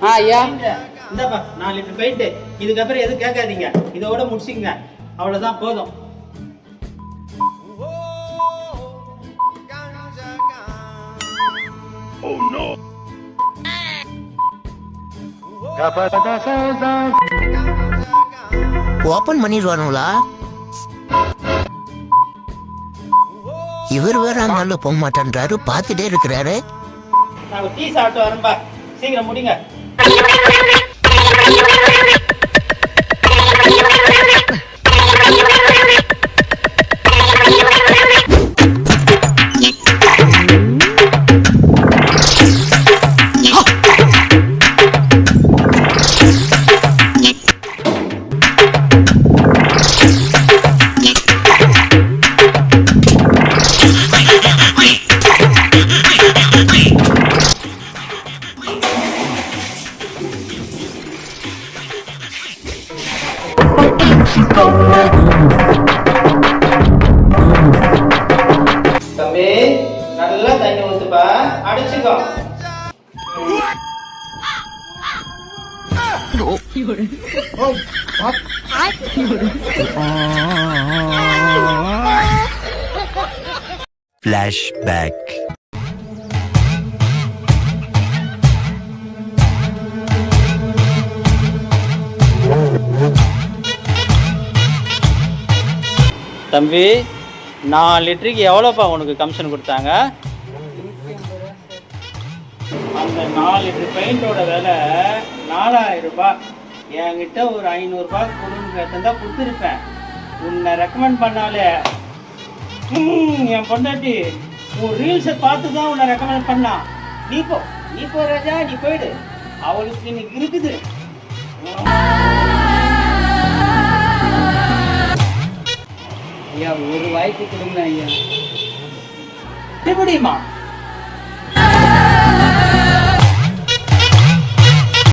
ஐயா இந்தப்பா 4 litre paint. இதுக்கப்புறம் எதுவும் கேட்காதீங்க, இதோட முடிச்சிங்க, அவ்வளவுதான் போதும். ஓபன் பண்ணிடுவானுங்களா? இவர் வேற அந்த போக மாட்டேன்றாரு, பார்த்துட்டே இருக்கிறாரு. நான் டீ சாப்பிட்டு வரேன்பா, சீக்கிரம் முடிங்க. தம்பி நல்லா தண்ணி ஊத்துப்பா, அடிச்சுக்கோ. Flashback. தம்பி 4 லிட்டருக்கு எவ்வளோப்பா உனக்கு கமிஷன் கொடுத்தாங்க? அந்த 4 லிட்டர் பெயிண்டோட விலை 4000 ரூபாய். என்கிட்ட ஒரு 500 ரூபாய் கொடுங்க கேட்டா கொடுத்துருப்பேன். உன்னை ரெக்கமெண்ட் பண்ணாலே என் பொண்டாட்டி உன் ரீல்ஸை பார்த்து தான் உன்னை ரெக்கமெண்ட் பண்ணா. நீ போ ராஜா, நீ போயிடு, அவளுக்கு இன்னைக்கு இருக்குது. ஐயா ஒரு வாய்ப்பு கொடுங்க ஐயா. முடியுமா?